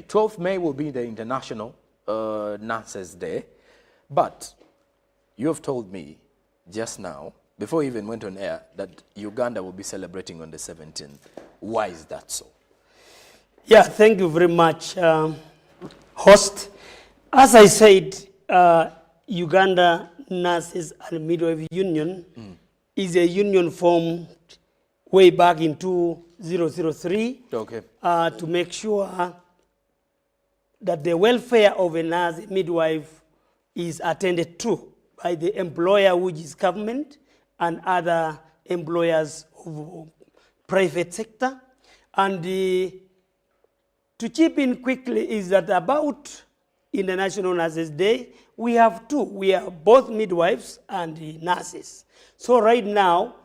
12th May will be the International Nurses Day. But you have told me just now, before we even went on air, that Uganda will be celebrating on the 17th. Why is that so? Yeah, thank you very much, host. As I said, Uganda Nurses and Midwife Union is a union formed way back in 2003 to make sure that the welfare of a nurse, a midwife, is attended to by the employer, which is government, and other employers of private sector. And to chip in quickly is that about International Nurses Day, we have two. We are both midwives and nurses. So right now,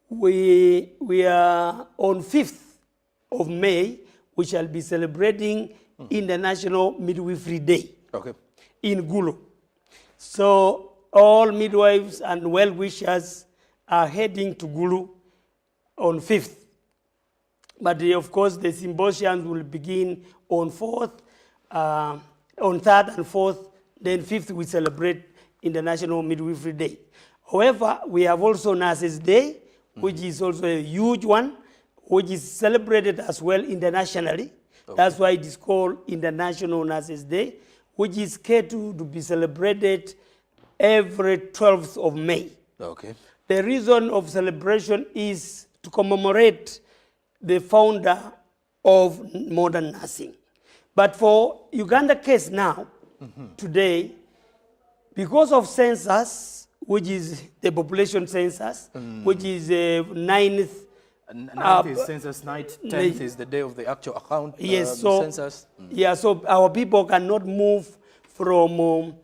we are on 5th of May, we shall be celebrating International Midwifery Day in Gulu. So all midwives and well-wishers are heading to Gulu on 5th. But of course, the symposiums will begin on 4th, on 3rd and 4th, then 5th we celebrate International Midwifery Day. However, we have also Nurses Day, which is also a huge one, which is celebrated as well internationally. That's why it is called International Nurses Day, which is scheduled to be celebrated every 12th of May. The reason of celebration is to commemorate the founder of modern nursing. But for Uganda case now, today, because of census, which is the population census, which is 9th. 9th is census night, 10th is the day of the actual account census. Yeah, so our people cannot move from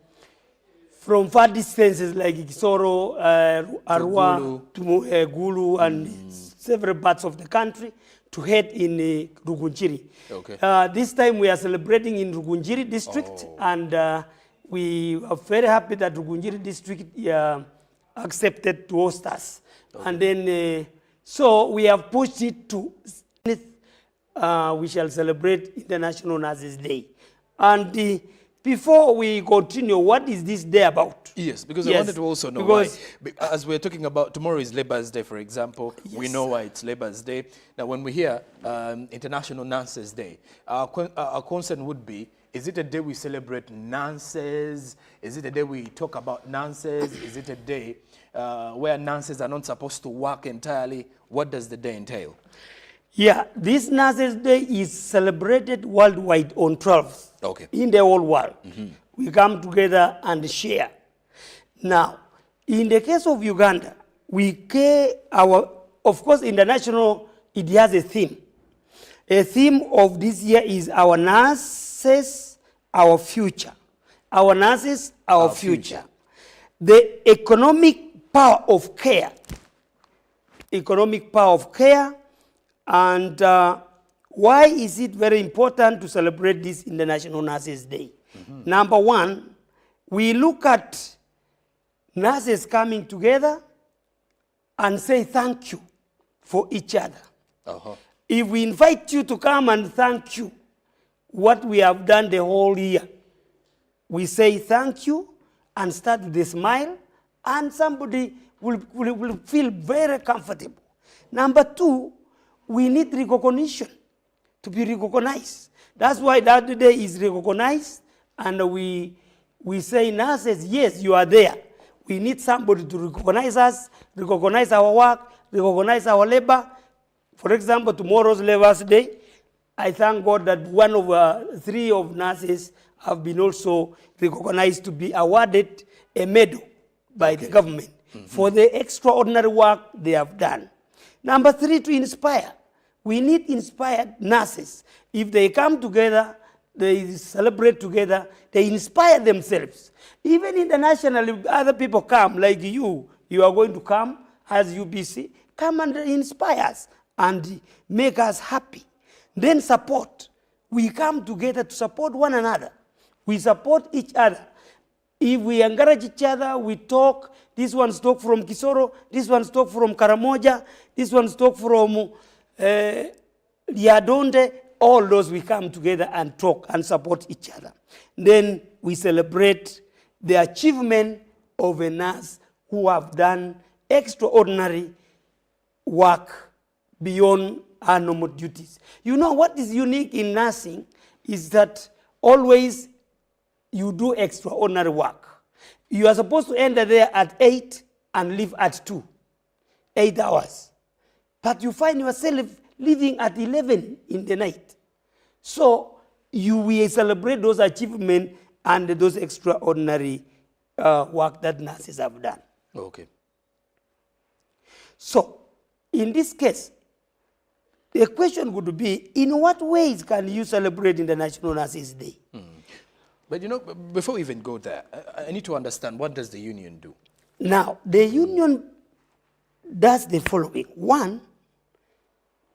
far distances like Kisoro, Arua, to Gulu, and several parts of the country to head in Rugunjiri. This time we are celebrating in Rugunjiri district, and we are very happy that Rugunjiri district accepted to host us. And then, so we have pushed it to we shall celebrate International Nurses Day. And before we continue, what is this day about? Yes, because I wanted to also know why. As we're talking about, tomorrow is Labour's Day, for example. We know why it's Labour's Day. Now, when we hear International Nurses Day, our concern would be, is it a day we celebrate nurses? Is it a day we talk about nurses? Is it a day where nurses are not supposed to work entirely? What does the day entail? Yeah, this Nurses Day is celebrated worldwide on 12th. In the whole world. We come together and share. Now, in the case of Uganda, we care of course, international, it has a theme. A theme of this year is our nurses, our future. Our nurses, our future. The economic power of care. Economic power of care. And why is it very important to celebrate this International Nurses Day? Number one, we look at nurses coming together and say thank you for each other. If we invite you to come and thank you what we have done the whole year, we say thank you and start with a smile, and somebody will feel very comfortable. Number two, we need recognition, to be recognized. That's why that day is recognized, and we say, nurses, yes, you are there. We need somebody to recognize us, recognize our work, recognize our labor. For example, tomorrow's Labour's Day, I thank God that one of 3 of nurses have been also recognized to be awarded a medal by the government for the extraordinary work they have done. Number 3, to inspire. We need inspired nurses. If they come together, they celebrate together, they inspire themselves. Even internationally, other people come, like you are going to come as UBC, come and inspire us and make us happy. Then support. We come together to support one another. We support each other. If we encourage each other, we talk. This one's talk from Kisoro, this one's talk from Karamoja, this one's talk from Liadonde. all those we come together and talk and support each other. Then we celebrate the achievement of a nurse who have done extraordinary work beyond our normal duties. You know what is unique in nursing is that always you do extraordinary work. You are supposed to enter there at 8 and leave at 2, 8 hours. But you find yourself leaving at 11 in the night. So you will celebrate those achievements and those extraordinary work that nurses have done. Okay. So in this case, the question would be, in what ways can you celebrate International Nurses Day? But you know, before we even go there, I need to understand, what does the union do? Now, the union does the following. One,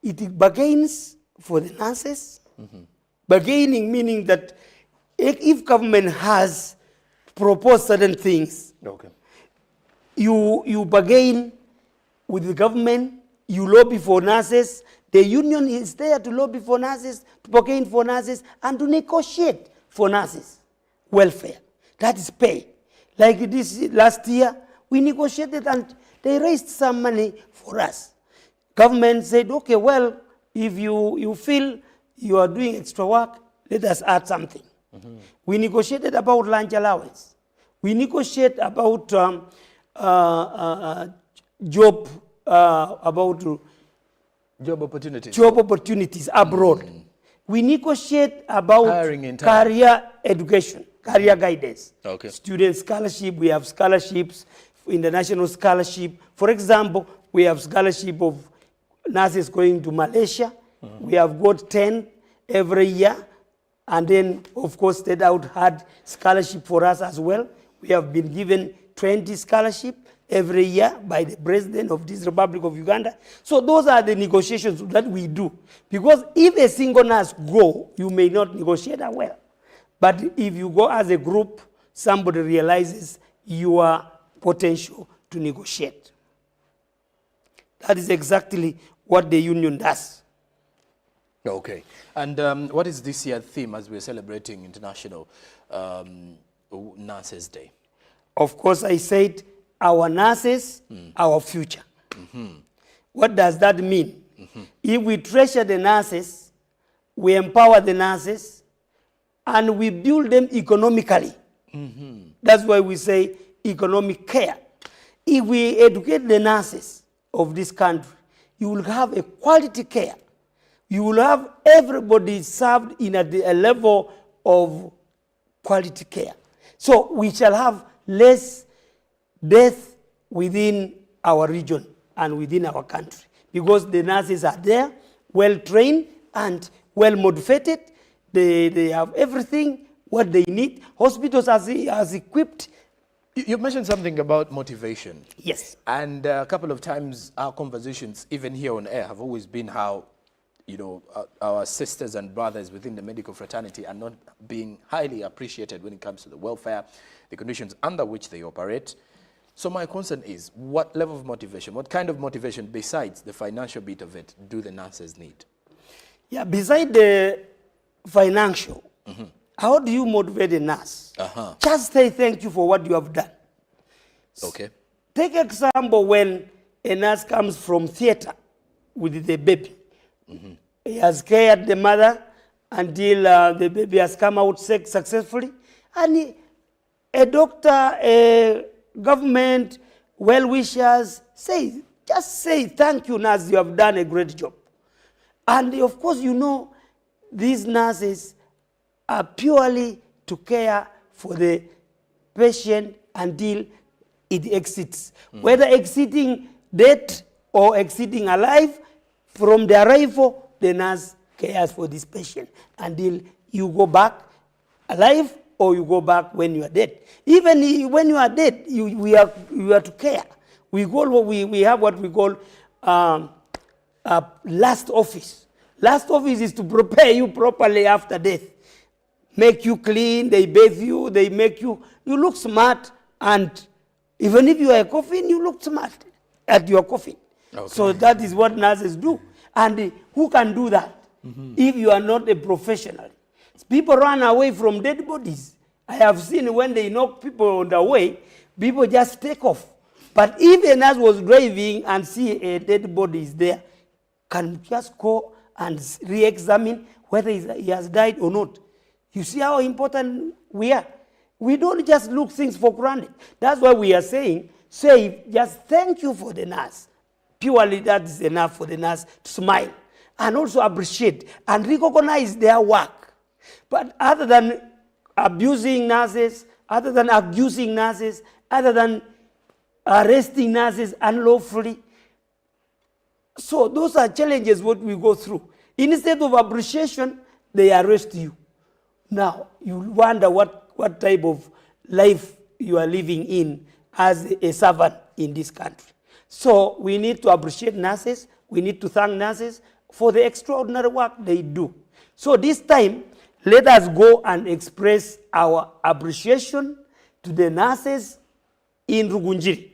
it bargains for the nurses. Bargaining meaning that if government has proposed certain things, Okay. you bargain with the government, you lobby for nurses. The union is there to lobby for nurses, to bargain for nurses, and to negotiate for nurses' welfare. That is pay. Like this last year, we negotiated and they raised some money for us. Government said, okay, well, if you feel you are doing extra work, let us add something. We negotiated about lunch allowance. We negotiate about job opportunities abroad. We negotiate about career education, career guidance. Okay. Student scholarship, we have scholarships, international scholarship. For example, we have scholarship of nurses going to Malaysia. We have got 10 every year. And then, of course, State Out had scholarship for us as well. We have been given 20 scholarship every year by the president of this Republic of Uganda. So those are the negotiations that we do. Because if a single nurse go, you may not negotiate that well. But if you go as a group, somebody realizes your potential to negotiate. That is exactly what the union does. Okay. And what is this year's theme as we're celebrating International Nurses Day? Of course, I said our nurses, our future. What does that mean? If we treasure the nurses, we empower the nurses, and we build them economically. That's why we say economic care. If we educate the nurses of this country, you will have a quality care. You will have everybody served in a level of quality care. So we shall have less death within our region and within our country, because the nurses are there, well trained and well motivated. They have everything what they need. Hospitals are equipped. You mentioned something about motivation. Yes. And a couple of times our conversations, even here on air, have always been how, you know, our sisters and brothers within the medical fraternity are not being highly appreciated when it comes to the welfare, the conditions under which they operate. So my concern is, what level of motivation, what kind of motivation besides the financial bit of it do the nurses need? Yeah, beside the financial, how do you motivate a nurse? Just say thank you for what you have done. Okay. Take example when a nurse comes from theater with the baby. He has cared the mother until the baby has come out successfully. And a doctor, a government, well-wishers, just say, thank you, nurse, you have done a great job. And of course, you know, these nurses are purely to care for the patient until it exits. Whether exiting dead or exiting alive, from the arrival, the nurse cares for this patient until you go back alive or you go back when you are dead. Even when you are dead, you are to care. We have what we call last office. Last office is to prepare you properly after death. Make you clean, they bathe you, they make you look smart, and even if you are a coffin, you look smart at your coffin. Okay. So that is what nurses do. And who can do that? if you are not a professional. People run away from dead bodies. I have seen when they knock people on the way, people just take off. But if a nurse was driving and see a dead body is there, can just go and re-examine whether he has died or not. You see how important we are? We don't just look things for granted. That's why we are saying, just thank you for the nurse. Purely that is enough for the nurse to smile and also appreciate and recognize their work. But other than abusing nurses, other than abusing nurses, other than arresting nurses unlawfully, so those are challenges what we go through. Instead of appreciation, they arrest you. Now, you wonder what type of life you are living in as a servant in this country. So we need to appreciate nurses. We need to thank nurses for the extraordinary work they do. So this time, let us go and express our appreciation to the nurses in Rugunjiri.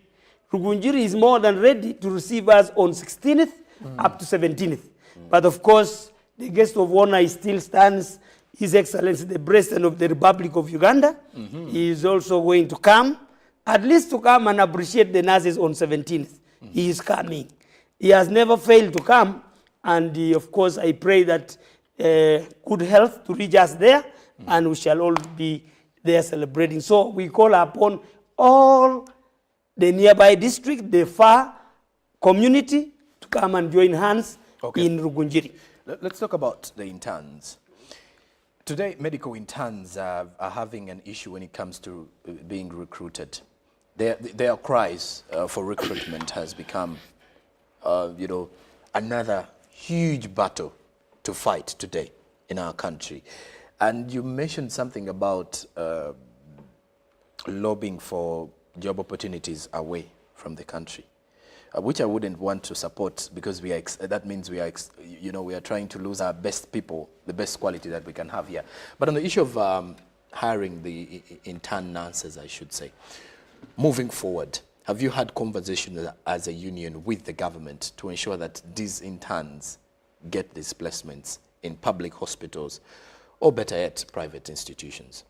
Rugunjiri is more than ready to receive us on 16th up to 17th. But of course, the guest of honor still stands, His Excellency, the President of the Republic of Uganda. He is also going to come, at least to come and appreciate the nurses on 17th. He is coming. He has never failed to come. And of course, I pray that good health to reach us there, and we shall all be there celebrating. So we call upon all the nearby district, the far community, to come and join hands in Rugunjiri. Let's talk about the interns. Today, medical interns are having an issue when it comes to being recruited. Their cries for recruitment has become, another huge battle to fight today in our country. And you mentioned something about lobbying for job opportunities away from the country, which I wouldn't want to support, because that means we are trying to lose our best people, the best quality that we can have here. But on the issue of hiring the intern nurses, I should say, moving forward, have you had conversations as a union with the government to ensure that these interns get these placements in public hospitals, or better yet, private institutions?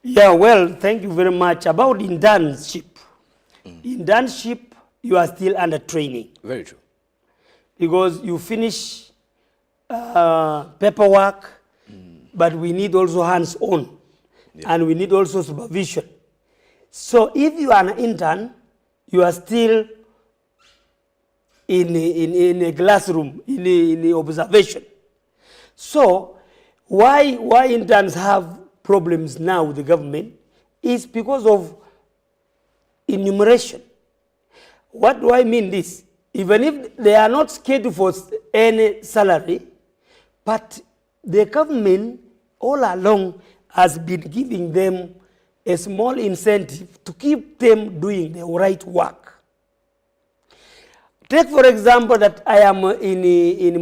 Yeah, well, thank you very much. About internship. Internship, you are still under training. Very true. Because you finish paperwork, but we need also hands-on, and we need also supervision. So if you are an intern, you are still in a classroom, in observation. So why interns have problems now with the government is because of enumeration. What do I mean this? Even if they are not scheduled for any salary, but the government all along has been giving them a small incentive to keep them doing the right work. Take, for example, that I am in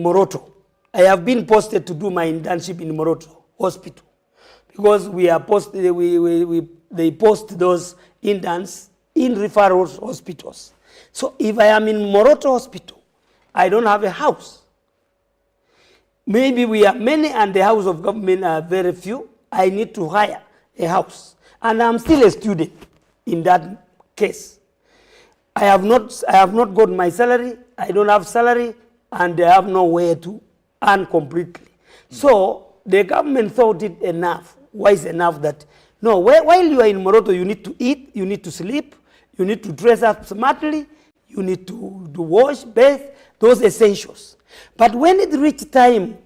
Moroto. I have been posted to do my internship in Moroto Hospital, because we are they post those interns in referral hospitals. So if I am in Moroto Hospital, I don't have a house. Maybe we are many and the house of government are very few. I need to hire a house. And I'm still a student in that case. I have not got my salary, I don't have salary, and I have nowhere to earn completely. So the government thought it wise enough that, no, while you are in Moroto, you need to eat, you need to sleep, you need to dress up smartly, you need to wash, bathe, those essentials. But when it reached time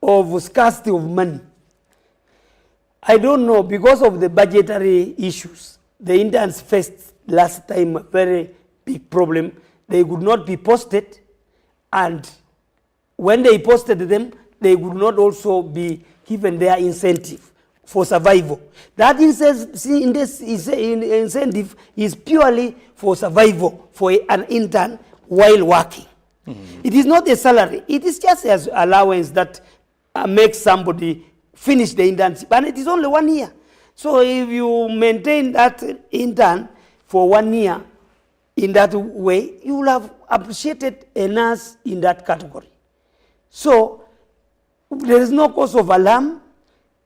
of scarcity of money, I don't know, because of the budgetary issues, the interns faced last time a very big problem. They could not be posted, and when they posted them, they would not also be given their incentive for survival. That incentive is purely for survival for an intern while working. It is not a salary. It is just an allowance that makes somebody finish the internship, and it is only 1 year. So if you maintain that intern for 1 year in that way, you will have appreciated a nurse in that category. So There is no cause of alarm.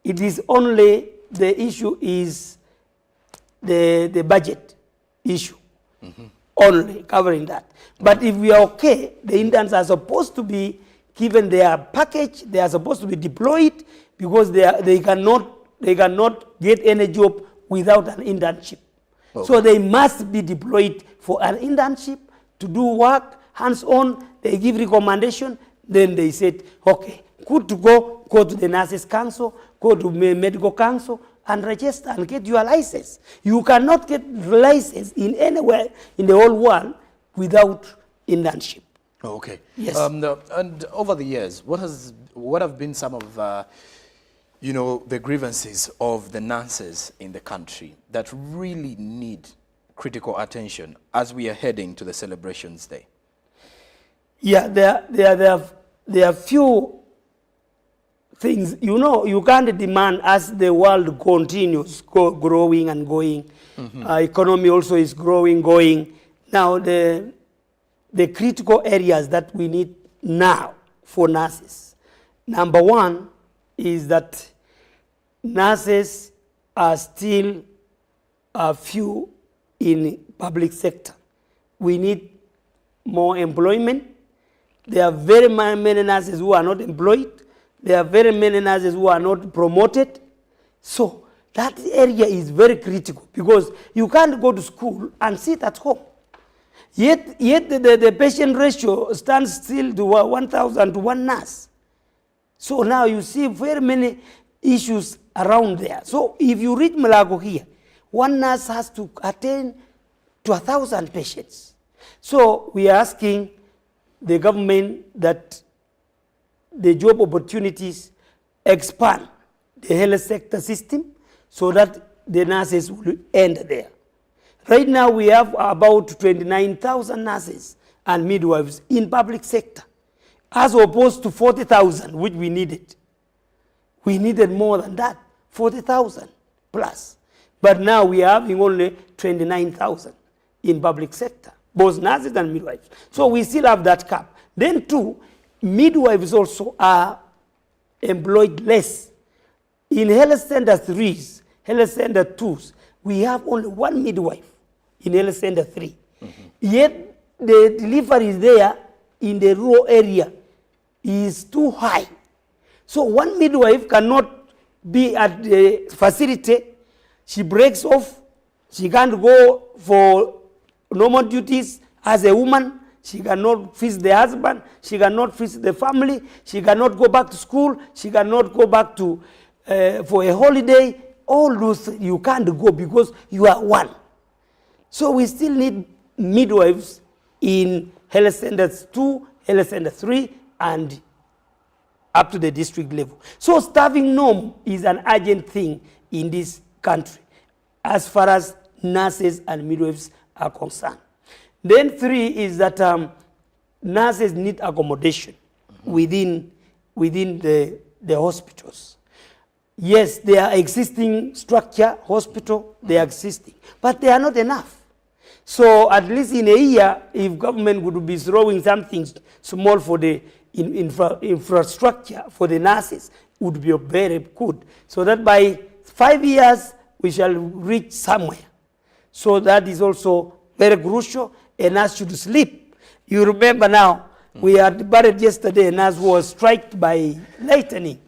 It is only the issue is the budget issue, only covering that. But if we are okay, the interns are supposed to be given their package. They are supposed to be deployed because they cannot get any job without an internship. Okay. So they must be deployed for an internship to do work, hands-on. They give recommendation. Then they said, okay, good to go to the Nurses Council, go to Medical Council, and register and get your license. You cannot get license in anywhere in the whole world without internship. Okay. Yes. And over the years, what have been some of the grievances of the nurses in the country that really need critical attention as we are heading to the celebrations day? Yeah, there are few things. You can't demand as the world continues growing and going. Economy also is going. Now the critical areas that we need now for nurses. Number one is that nurses are still a few in public sector. We need more employment. There are very many nurses who are not employed. There are very many nurses who are not promoted. So that area is very critical because you can't go to school and sit at home. Yet the patient ratio stands still to 1,000 to 1 nurse. So now you see very many issues around there. So if you read Malago here, 1 nurse has to attend to 1,000 patients. So we are asking the government that the job opportunities expand the health sector system so that the nurses will end there. Right now we have about 29,000 nurses and midwives in public sector, as opposed to 40,000 which we needed. We needed more than that, 40,000 plus. But now we are having only 29,000 in public sector, both nurses and midwives. So we still have that cap. Then too, midwives also are employed less. In health center 3s, health center 2s, we have only 1 midwife in health center 3. Yet the delivery there in the rural area is too high. So 1 midwife cannot be at the facility. She breaks off. She can't go for normal duties as a woman. She cannot feed the husband. She cannot feed the family. She cannot go back to school. She cannot go back to for a holiday. All those you can't go because you are 1. So we still need midwives in health centers 2, health center 3, and up to the district level. So staffing norm is an urgent thing in this country as far as nurses and midwives are concerned. Then 3 is that nurses need accommodation within the hospitals. Yes, they are existing structure, hospital, they are existing, but they are not enough. So at least in a year, if government would be throwing something small for the infrastructure for the nurses, would be very good. So that by 5 years, we shall reach somewhere. So that is also very crucial. A nurse should sleep. You remember now, we had buried yesterday a nurse who was struck by lightning.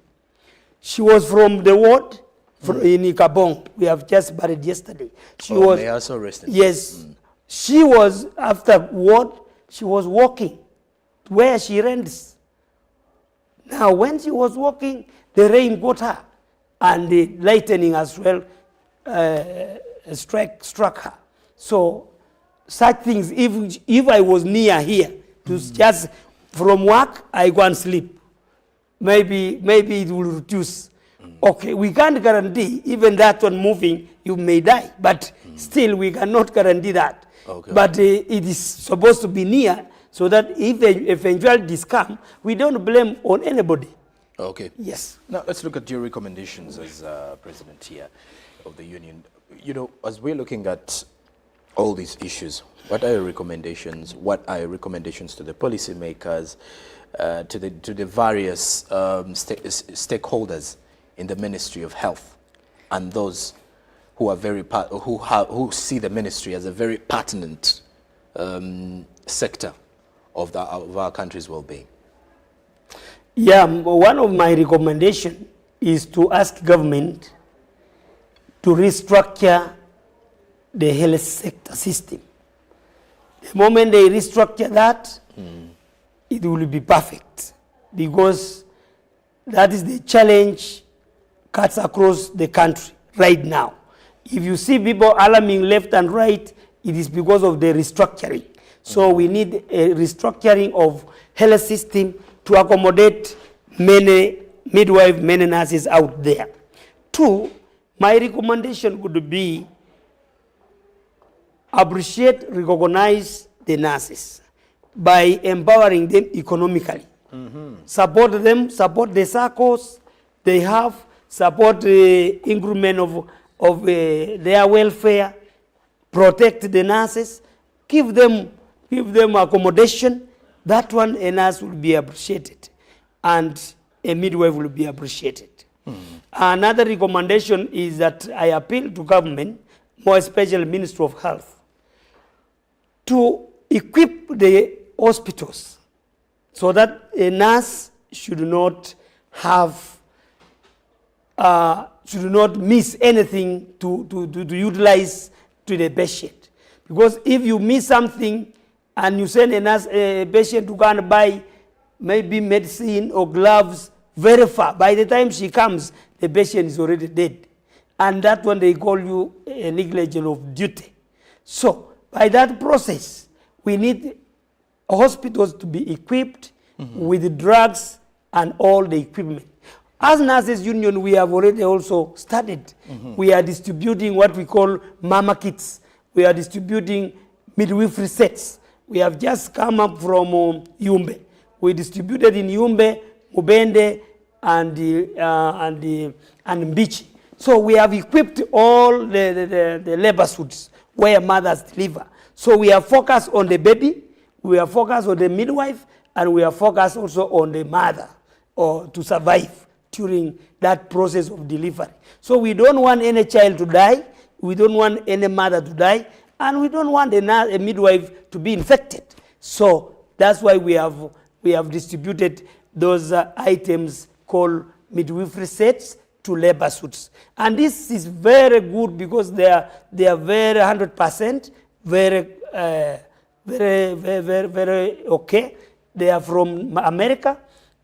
She was from the ward in Ikabong. We have just buried yesterday. She was also arrested. Yes. She was, after ward, she was walking where she rents. Now, when she was walking, the rain got her, and the lightning as well struck her. So, such things, if I was near here, to just from work, I go and sleep. Maybe it will reduce. Okay, we can't guarantee, even that one moving, you may die, but still we cannot guarantee that. Okay. But it is supposed to be near, so that if eventualities come, we don't blame on anybody. Okay. Yes. Now let's look at your recommendations as president here of the union. You know, as we're looking at all these issues, what are your recommendations? What are your recommendations to the policymakers to the various stakeholders in the Ministry of Health and those who are who see the ministry as a very pertinent sector of our country's well-being? Yeah, one of my recommendations is to ask government to restructure the health sector system. The moment they restructure that, it will be perfect, because that is the challenge cuts across the country right now. If you see people alarming left and right, it is because of the restructuring. So we need a restructuring of health system to accommodate many midwives, many nurses out there. Two, my recommendation would be appreciate, recognize the nurses by empowering them economically. Support them, support the circles they have, support the increment of their welfare, protect the nurses, give them accommodation. That one, a nurse will be appreciated, and a midwife will be appreciated. Another recommendation is that I appeal to government, more especially Ministry of Health, to equip the hospitals so that a nurse should not miss anything to utilize to the patient. Because if you miss something and you send a patient to go and buy maybe medicine or gloves very far, by the time she comes, the patient is already dead. And that one they call you a negligence of duty. So by that process, we need hospitals to be equipped with drugs and all the equipment. As Nurses Union, we have already also started. We are distributing what we call mama kits. We are distributing midwifery sets. We have just come up from Yumbe. We distributed in Yumbe, Mubende, and Mbichi. So we have equipped all the labor suits where mothers deliver. So we are focused on the baby, we are focused on the midwife, and we are focused also on the mother, or to survive during that process of delivery. So we don't want any child to die, we don't want any mother to die, and we don't want a midwife to be infected. So that's why we have distributed those items called midwifery sets to labor suits. And this is very good because they are very 100%, very okay. They are from America.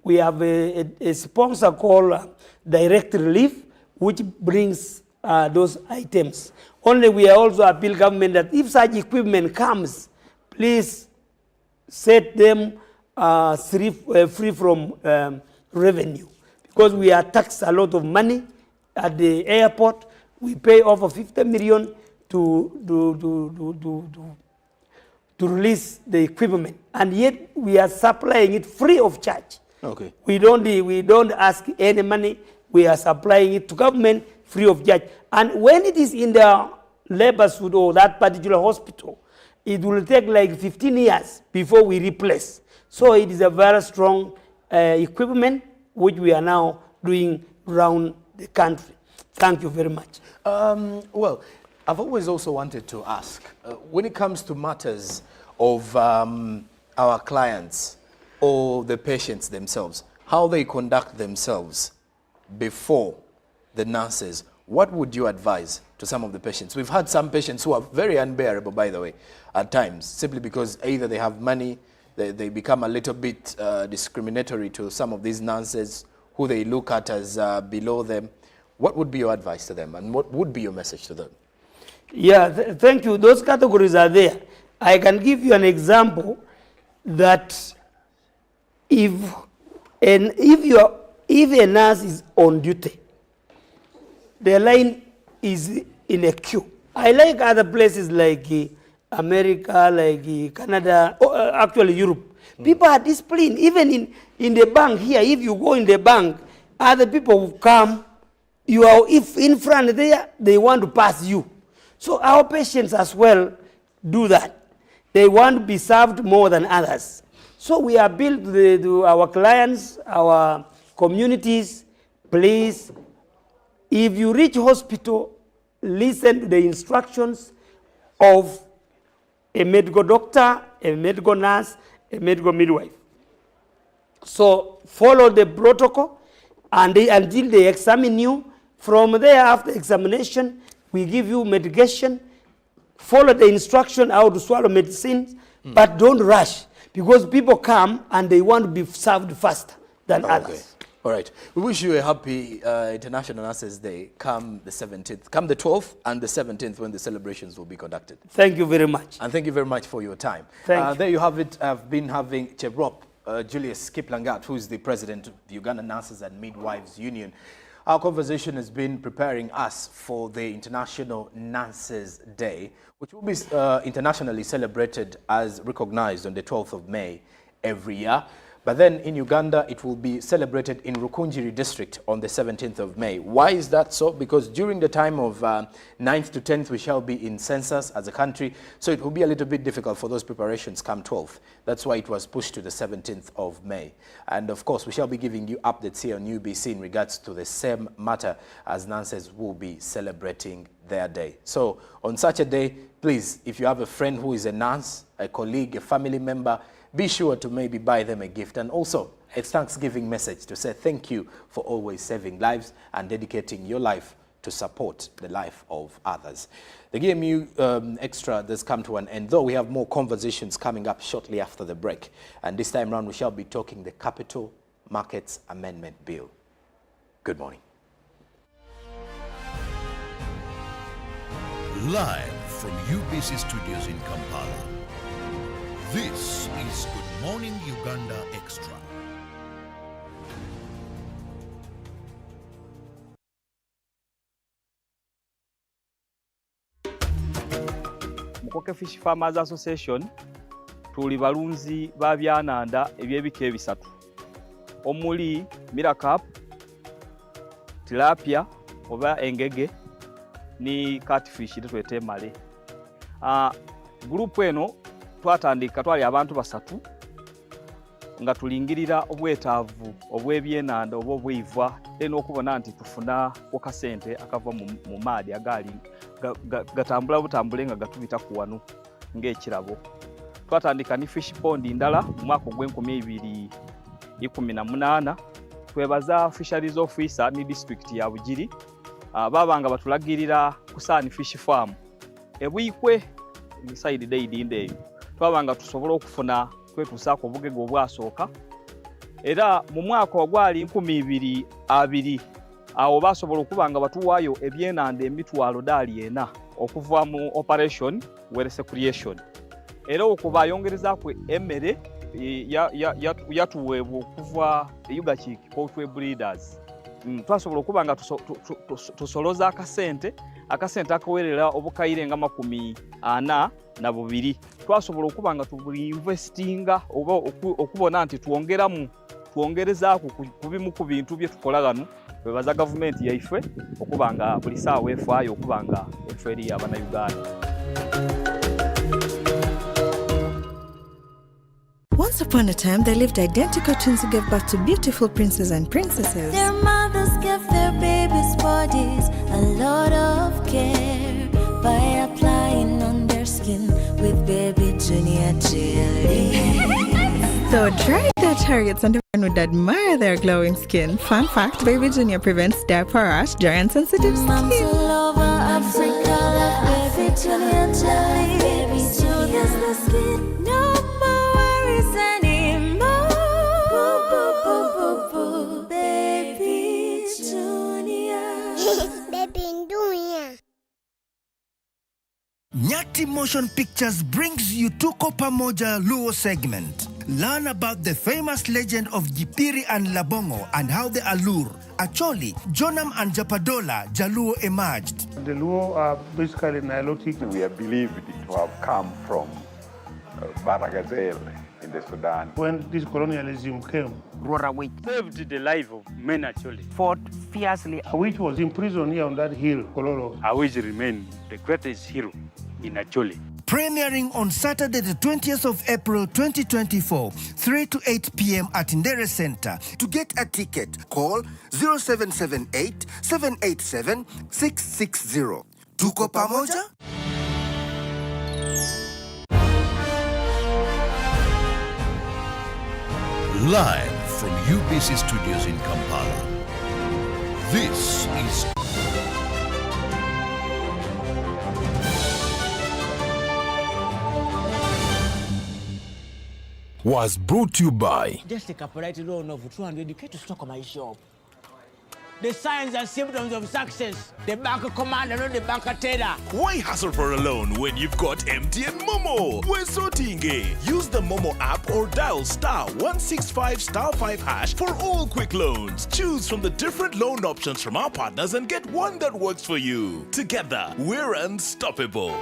We have a sponsor called Direct Relief, which brings those items. Only we are also appeal government that if such equipment comes, please set them free from revenue, because we are taxed a lot of money at the airport. We pay over 50 million to release the equipment, and yet we are supplying it free of charge. Okay. We don't ask any money. We are supplying it to government free of charge. And when it is in the labor suit or that particular hospital, it will take like 15 years before we replace. So it is a very strong equipment which we are now doing around the country. Thank you very much. Well, I've always also wanted to ask, when it comes to matters of our clients or the patients themselves, how they conduct themselves before the nurses, what would you advise to some of the patients? We've had some patients who are very unbearable, by the way, at times, simply because either they have money, they become a little bit discriminatory to some of these nurses who they look at as below them. What would be your advice to them, and what would be your message to them? Yeah, thank you. Those categories are there. I can give you an example that if a nurse is on duty, the line is in a queue. I like other places like America, like Canada, actually Europe. People are disciplined. Even in the bank here, if you go in the bank, other people will come. You are if in front there, they want to pass you. So our patients as well do that. They want to be served more than others. So we appeal to our clients, our communities, please, if you reach hospital, listen to the instructions of a medical doctor, a medical nurse, a medical midwife. So follow the protocol until they examine you. From there, after examination, we give you medication. Follow the instruction how to swallow medicines, but don't rush, because people come and they want to be served faster than others. All right. We wish you a happy International Nurses Day come the 17th, come the 12th and the 17th when the celebrations will be conducted. Thank you very much. And thank you very much for your time. Thank you. There you have it. I've been having Chebrop Julius Kiplangat, who is the president of the Uganda Nurses and Midwives Union. Our conversation has been preparing us for the International Nurses Day, which will be internationally celebrated as recognized on the 12th of May every year. But then in Uganda, it will be celebrated in Rukunjiri district on the 17th of May. Why is that so? Because during the time of 9th to 10th, we shall be in census as a country. So it will be a little bit difficult for those preparations come 12th. That's why it was pushed to the 17th of May. And of course, we shall be giving you updates here on UBC in regards to the same matter as nurses will be celebrating their day. So on such a day, please, if you have a friend who is a nurse, a colleague, a family member, be sure to maybe buy them a gift, and also a Thanksgiving message to say thank you for always saving lives and dedicating your life to support the life of others. The GMU Extra does come to an end, though we have more conversations coming up shortly after the break. And this time round, we shall be talking the Capital Markets Amendment Bill. Good morning. Live from UBC Studios in Kampala. This is Good Morning Uganda Extra. Mukoke Fish Farmers Association tuli balunzi ba byananda ebyebika ebisatu omuli Miracap, tilapia oba engege ni catfish twete male. Group eno twatandika twali abantu basatu nga tulingirira obwetaavu obwebyenanda obo bwivwa eno okubona nti tufuna okasente akava mu maadi agali gatambula butambule nga gatubita ku wanu ng'ekirabo. Twatandika ni fish pond ndala mu mwaka gw'2018. Twebaza fisheries officer ni district ya Bugiri babanga batulagirira kusaani fish farm ebwikwe ni side day ndeyo twabanga tusobola okufuna kwetusaako obugege obwasooka era mu mwaka ogwali 2020 awo basobola okubanga batuwaayo ebyenanda emitwalo $4 okuva mu operation werese creation era okuba yongereza ku emmere yatuweebwa okuva Ugachik Poultry Breeders. Twasobola okubanga tusoloza akasente akawerera obukayire nga 42. Twasobola okubanga tubuinvestinga oba okubona nti twongerezaako ku bimu ku bintu bye tukola gano. Twebaza gavumenti yaife okubanga buli saawa efaayo okubanga efeeri y'Abannayuganda. Once upon a time, there lived identical twins who gave birth to beautiful princes and princesses. Their mothers gave their babies' bodies a lot of care by applying on their skin with baby Junior jelly. So dry dirt targets and everyone would admire their glowing skin. Fun fact, baby Junior prevents diaper rash, dry and sensitive skin. Moms all over Africa love baby Junior jelly. Baby Junior the skin. No more worries anymore. Boo, boo, boo, boo, boo. Baby Junior. Baby Junior. Nyati Motion Pictures brings you Tuko Pamoja Luo segment. Learn about the famous legend of Jipiri and Labongo and how the Alur, Acholi, Jonam and Japadola Jaluo emerged. The Luo are basically Nilotic. We are believed to have come from Baragazelle in the Sudan. When this colonialism came, Rorawit saved the life of men Acholi. Fought fiercely. Awich was imprisoned here on that hill, Kololo. Awich remained the greatest hero in Acholi. premiering on Saturday the 20th of April 2024, 3 to 8 p.m. at Ndere Center. To get a ticket, call 0778 787 660. Tuko pamoja? Live from UBC Studios in Kampala, this is was brought to you by just take a polite loan of 200k to stock my shop. The signs and symptoms of success. The bank commander, not the bank teller. Why hassle for a loan when you've got MTN Momo? We're sorting it. Use the Momo app or dial *165*5# for all quick loans. Choose from the different loan options from our partners and get one that works for you. Together, we're unstoppable.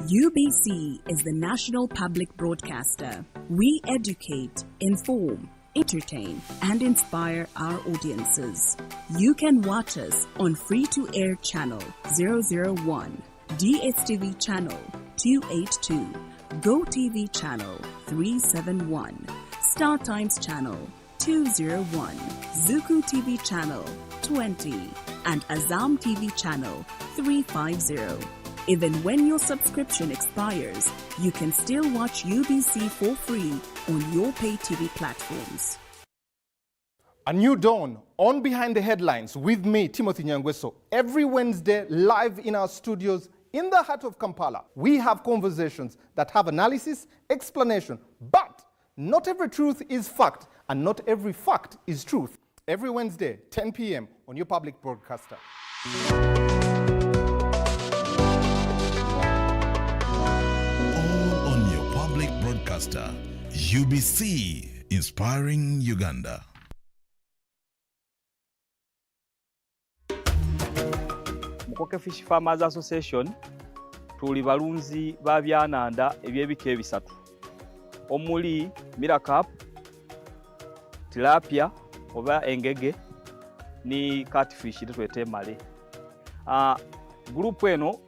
UBC is the national public broadcaster. We educate, inform, entertain, and inspire our audiences. You can watch us on free-to-air channel 001, DSTV channel 282, GoTV channel 371, Star Times channel 201, Zuku TV channel 20, and Azam TV channel 350. Even when your subscription expires, you can still watch UBC for free on your pay TV platforms. A new dawn on Behind the Headlines with me, Timothy Nyangweso. Every Wednesday, live in our studios in the heart of Kampala. We have conversations that have analysis, explanation, but not every truth is fact, and not every fact is truth. Every Wednesday, 10 p.m. on your public broadcaster. Broadcaster, UBC, inspiring Uganda. Mukoke Fish Farmers Association tuli balunzi ba byananda ebyebika ebisatu omuli Miracap, tilapia oba engege ni catfish tetwete male. Group eno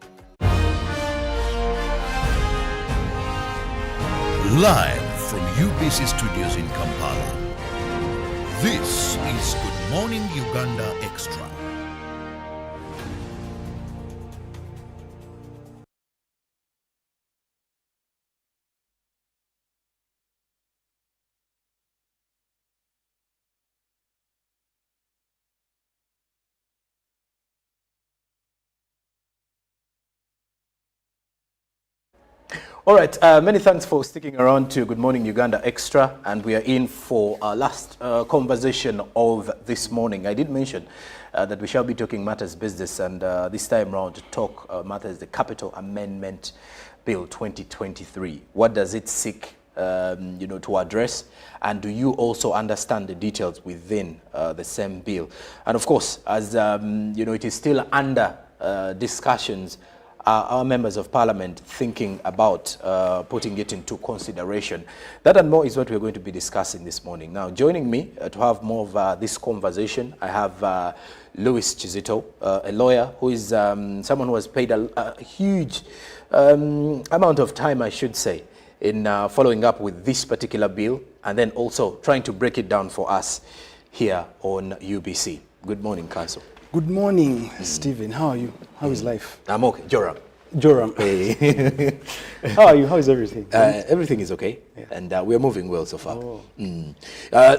live from UBC Studios in Kampala, this is Good Morning Uganda Extra. All right, many thanks for sticking around to Good Morning Uganda Extra, and we are in for our last conversation of this morning. I did mention that we shall be talking matters business, and this time round to talk matters the Capital Amendment Bill 2023. What does it seek, to address, and do you also understand the details within the same bill? And of course, as it is still under discussions. Our members of parliament thinking about putting it into consideration. That and more is what we're going to be discussing this morning. Now, joining me to have more of this conversation, I have Louis Chizito, a lawyer who is someone who has paid a huge amount of time, I should say, in following up with this particular bill, and then also trying to break it down for us here on UBC. Good morning, Council. Good morning, Stephen. How are you? How is life? I'm okay. Joram. Hey. How are you? How is everything? Everything is okay, yeah. And we're moving well so far. Oh.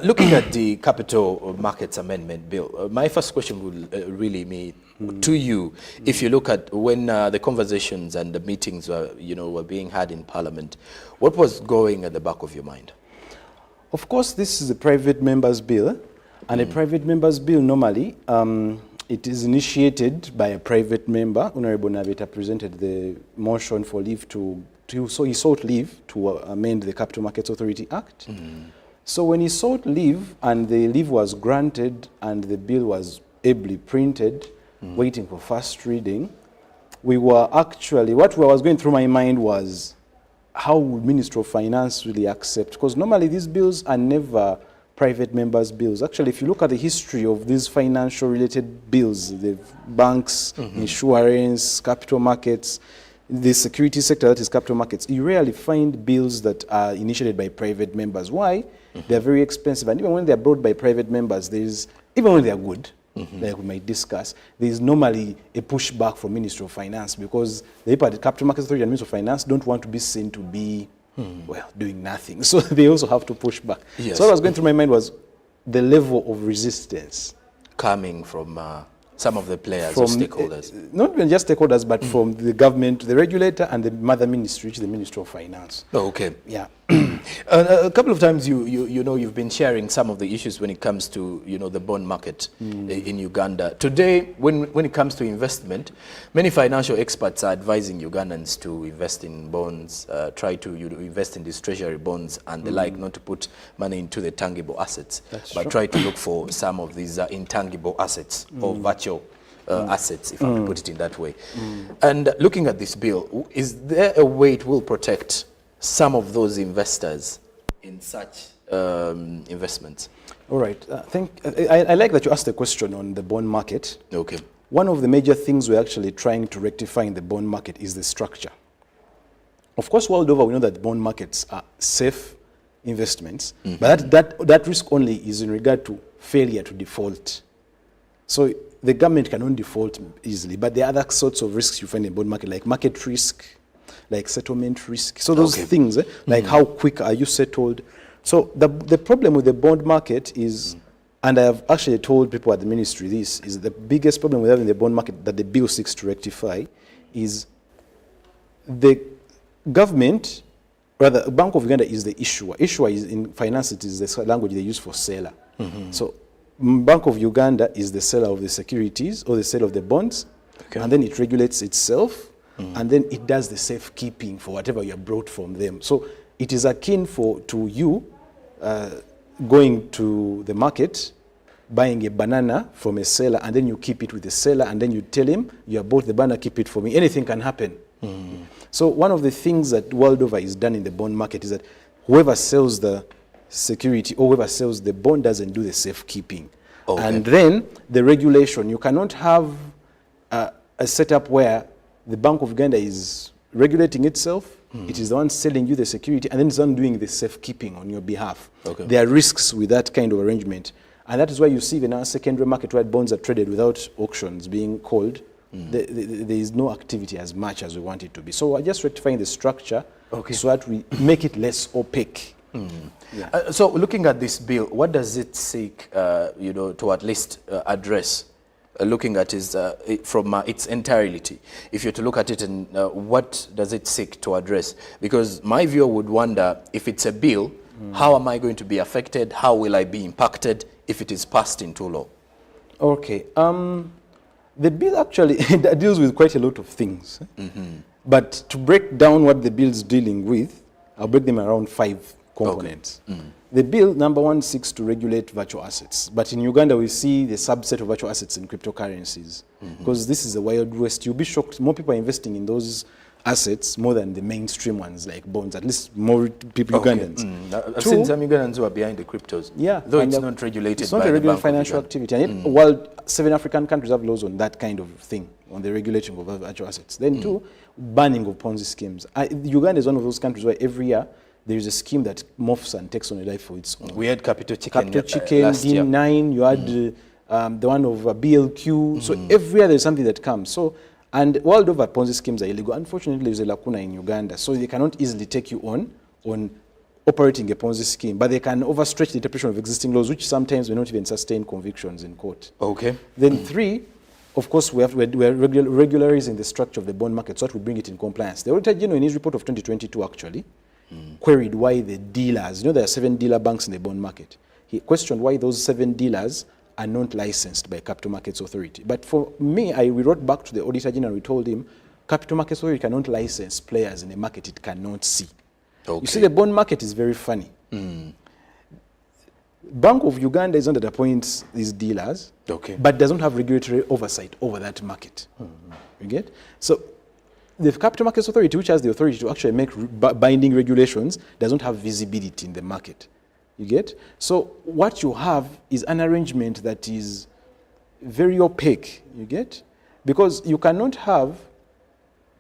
Looking at the Capital Markets Amendment Bill, my first question will really be to you. If you look at when the conversations and the meetings were being had in Parliament, what was going at the back of your mind? Of course, this is a private member's bill, and a private member's bill normally it is initiated by a private member. Honorable Naveta presented the motion for leave so he sought leave to amend the Capital Markets Authority Act. So when he sought leave and the leave was granted and the bill was ably printed, waiting for first reading, we were actually, what was going through my mind was how would Minister of Finance really accept? Because normally these bills are never private members' bills. Actually, if you look at the history of these financial-related bills, the banks, insurance, capital markets, the security sector, that is capital markets, you rarely find bills that are initiated by private members. Why? They're very expensive. And even when they're brought by private members, even when they're good, like we might discuss, there's normally a pushback from Ministry of Finance because the people at the Capital Markets Authority and Ministry of Finance don't want to be seen to be, well, doing nothing. So they also have to push back. Yes. So what was going through my mind was the level of resistance. Coming from some of the players or stakeholders. Not even just stakeholders, but from the government, the regulator, and the mother ministry, which is the Ministry of Finance. Oh, okay. Yeah. A couple of times you know you've been sharing some of the issues when it comes to the bond market in Uganda. Today, when it comes to investment, many financial experts are advising Ugandans to invest in bonds, try to invest in these treasury bonds and the like, not to put money into the tangible assets, but try to look for some of these intangible assets or virtual assets, if I can put it in that way. And looking at this bill, is there a way it will protect some of those investors in such investments? All right. I like that you asked the question on the bond market. Okay. One of the major things we're actually trying to rectify in the bond market is the structure. Of course, world over, we know that bond markets are safe investments, but that risk only is in regard to failure to default. So the government cannot default easily, but there are other sorts of risks you find in the bond market, like market risk, like settlement risk. So those things, like how quick are you settled? So the problem with the bond market is, and I have actually told people at the ministry this, is the biggest problem we have in the bond market that the bill seeks to rectify is the government, rather Bank of Uganda is the issuer. Issuer is in finance, it is the language they use for seller. So Bank of Uganda is the seller of the securities or the seller of the bonds, and then it regulates itself. And then it does the safekeeping for whatever you have brought from them. So it is akin to you going to the market, buying a banana from a seller, and then you keep it with the seller, and then you tell him, you have bought the banana, keep it for me. Anything can happen. So one of the things that world over is done in the bond market is that whoever sells the security or whoever sells the bond doesn't do the safekeeping. And then the regulation, you cannot have a setup where the Bank of Uganda is regulating itself, it is the one selling you the security, and then it's the one doing the safekeeping on your behalf. There are risks with that kind of arrangement. And that is why you see in our secondary market where bonds are traded without auctions being called, there is no activity as much as we want it to be. So we're just rectifying the structure so that we make it less opaque. So looking at this bill, what does it seek to at least address? Looking at it from its entirety, if you're to look at it, and what does it seek to address? Because my viewer would wonder, if it's a bill, how am I going to be affected? How will I be impacted if it is passed into law? Okay. The bill actually deals with quite a lot of things. But to break down what the bill is dealing with, I'll break them around 5 components. The bill, number one, seeks to regulate virtual assets. But in Uganda, we see the subset of virtual assets in cryptocurrencies. Because this is a wild west. You'll be shocked. More people are investing in those assets more than the mainstream ones, like bonds. At least more people, Ugandans. I've seen some Ugandans who are behind the cryptos. Yeah. Though it's not regulated it's not by a regular the Bank financial activity. And yet, 7 African countries have laws on that kind of thing, on the regulating of virtual assets. Then 2, banning of Ponzi schemes. Uganda is one of those countries where every year, there is a scheme that morphs and takes on a life for its own. We had Capital Chicken, last year. D9, you had the one of BLQ. So every year there's something that comes. So, and world over, Ponzi schemes are illegal. Unfortunately, there's a lacuna in Uganda. So they cannot easily take you on operating a Ponzi scheme. But they can overstretch the interpretation of existing laws, which sometimes may not even sustain convictions in court. Then 3, of course, we're regularizing the structure of the bond market, so that we bring it in compliance. The Auditor General, in his report of 2022, actually, queried why the dealers, there are 7 dealer banks in the bond market. He questioned why those 7 dealers are not licensed by Capital Markets Authority. But for me, we wrote back to the Auditor General, we told him, Capital Markets Authority cannot license players in a market it cannot see. You see, the bond market is very funny. Bank of Uganda is one that appoints these dealers, but doesn't have regulatory oversight over that market. You get? So the Capital Markets Authority, which has the authority to actually make binding regulations, doesn't have visibility in the market. You get? So what you have is an arrangement that is very opaque, you get? Because you cannot have,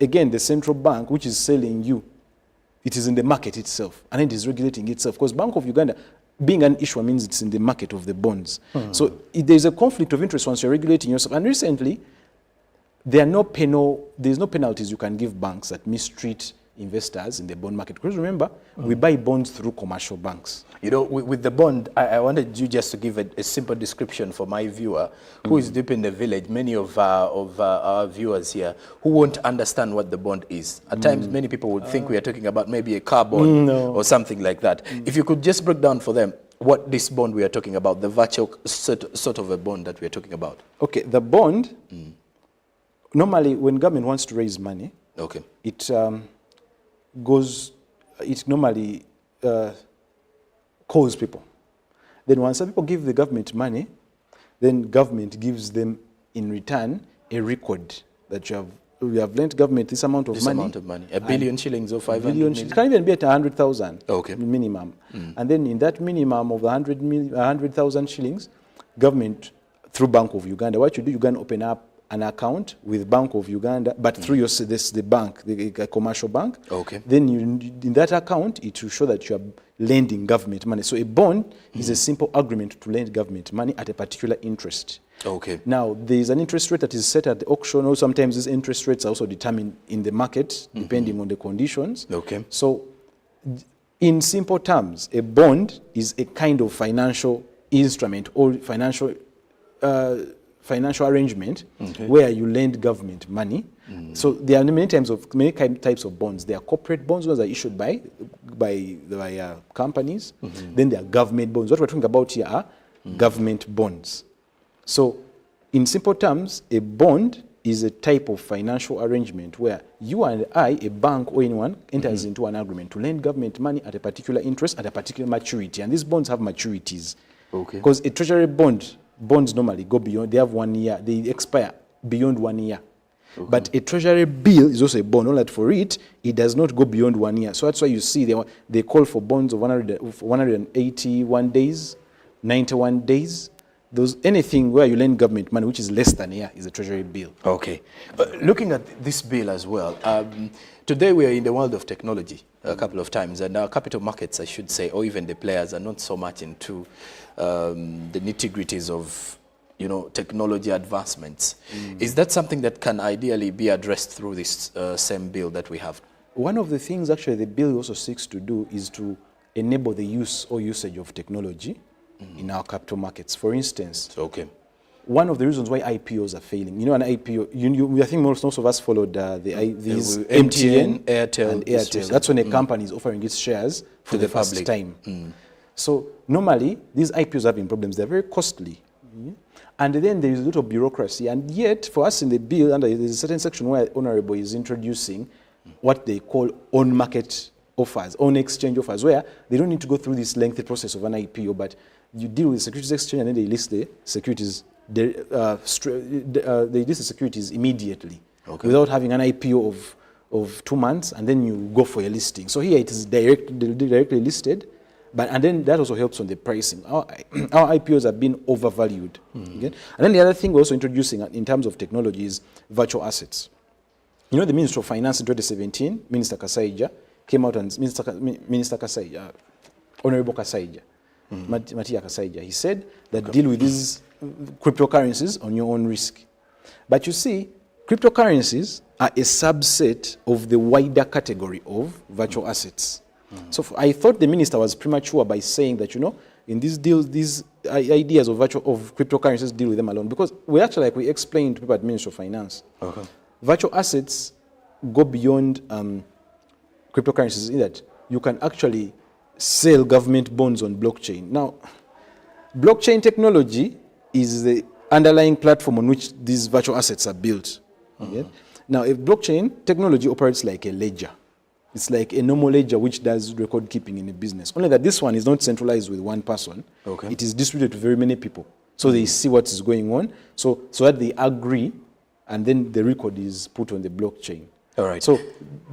again, the central bank, which is selling you. It is in the market itself, and it is regulating itself. Because Bank of Uganda, being an issuer means it's in the market of the bonds. So there's a conflict of interest once you're regulating yourself. And recently, there's no penalties you can give banks that mistreat investors in the bond market. Because remember, we buy bonds through commercial banks. You know, with the bond, I wanted you just to give a simple description for my viewer who is deep in the village. Many of our viewers here who won't understand what the bond is. At times, many people would think we are talking about maybe a car bond or something like that. If you could just break down for them what this bond we are talking about, the virtual sort of a bond that we are talking about. Okay, the bond, normally when government wants to raise money, it normally calls people. Then once people give the government money, then government gives them in return a record that you have lent government this amount of money. A billion shillings or 500 million? It can even be at 100,000 minimum. And then in that minimum of 100,000 shillings, government, through Bank of Uganda, what you do, you can open up an account with Bank of Uganda, but through the bank, the commercial bank. Then in that account, it will show that you are lending government money. So a bond is a simple agreement to lend government money at a particular interest. Now, there is an interest rate that is set at the auction, or sometimes these interest rates are also determined in the market, depending on the conditions. So in simple terms, a bond is a kind of financial instrument or financial arrangement where you lend government money. So there are many types of bonds. There are corporate bonds, ones that are issued by companies. Then there are government bonds. What we're talking about here are government bonds. So in simple terms, a bond is a type of financial arrangement where you and I, a bank or anyone, enters into an agreement to lend government money at a particular interest, at a particular maturity. And these bonds have maturities. Because a treasury bonds normally go beyond, they have 1 year, they expire beyond 1 year. But a treasury bill is also a bond, only that for it does not go beyond 1 year. So that's why you see they call for bonds of 181 days, 91 days. Anything where you lend government money, which is less than a year, is a treasury bill. Looking at this bill as well, today we are in the world of technology a couple of times, and our capital markets, I should say, or even the players are not so much into the nitty-gritties of technology advancements. Is that something that can ideally be addressed through this same bill that we have? One of the things actually the bill also seeks to do is to enable the use or usage of technology in our capital markets. For instance, one of the reasons why IPOs are failing, an IPO, I think most of us followed these MTN, Airtel, and Airtel. That's when a company is offering its shares for the first time. So normally, these IPOs are having problems. They're very costly. And then there is a lot of bureaucracy. And yet, for us in the bill, there's a certain section where Honorable is introducing what they call on-market offers, on-exchange offers, where they don't need to go through this lengthy process of an IPO, but you deal with the securities exchange and then they list the securities, they list the securities immediately without having an IPO of 2 months, and then you go for your listing. So here it is directly listed, and then that also helps on the pricing. Our IPOs have been overvalued. And then the other thing we're also introducing in terms of technology is virtual assets. The Minister of Finance in 2017, Minister Kasaija, came out and Minister Kasaija, Honorable Kasaija, Matia Kasaija, he said that deal with these cryptocurrencies on your own risk. But you see, cryptocurrencies are a subset of the wider category of virtual assets. So I thought the minister was premature by saying that, in these deals, these ideas of cryptocurrencies, deal with them alone. Because we actually, like we explained to people at Ministry of Finance, virtual assets go beyond cryptocurrencies in that you can actually sell government bonds on blockchain. Now, blockchain technology is the underlying platform on which these virtual assets are built. Now, if blockchain technology operates like a ledger, it's like a normal ledger which does record keeping in a business. Only that this one is not centralized with one person. It is distributed to very many people. So they see what is going on, so that they agree, and then the record is put on the blockchain. So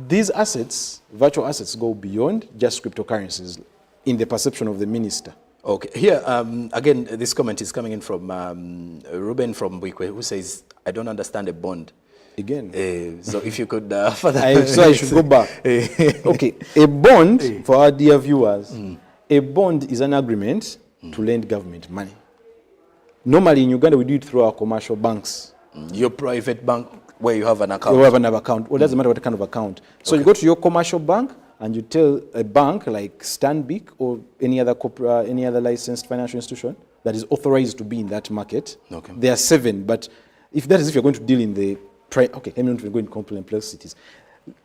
these assets, virtual assets, go beyond just cryptocurrencies. in the perception of the minister. Okay. Here, again, this comment is coming in from Ruben from Bwikwe, who says, I don't understand a bond. Again. So if you could further... So I should go back. Okay. A bond, for our dear viewers, a bond is an agreement to lend government money. Normally in Uganda, we do it through our commercial banks. Your private bank, where you have an account. You have an account. Well, doesn't matter what kind of account. So you go to your commercial bank and you tell a bank like Stanbic or any other licensed financial institution that is authorized to be in that market. Okay. There are 7, but if that is if you're going to deal in the okay, let me not go into complexities.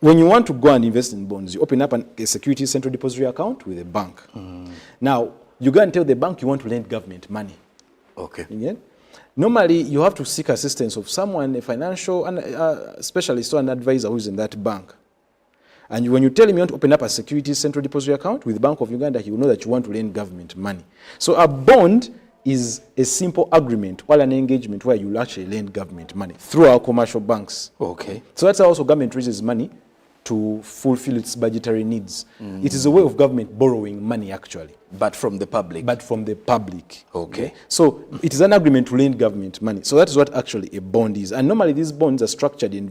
When you want to go and invest in bonds, you open up a securities central depository account with a bank. Now you go and tell the bank you want to lend government money. Okay. Yeah? Normally, you have to seek assistance of someone, a financial specialist or an advisor who is in that bank. And when you tell him you want to open up a securities central depository account with the Bank of Uganda, he will know that you want to lend government money. So a bond is a simple agreement or an engagement where you will actually lend government money through our commercial banks. Okay. So that's how also government raises money to fulfill its budgetary needs. It is a way of government borrowing money, actually. But from the public. But from the public. Okay. So it is an agreement to lend government money. So that is what actually a bond is. And normally these bonds are structured in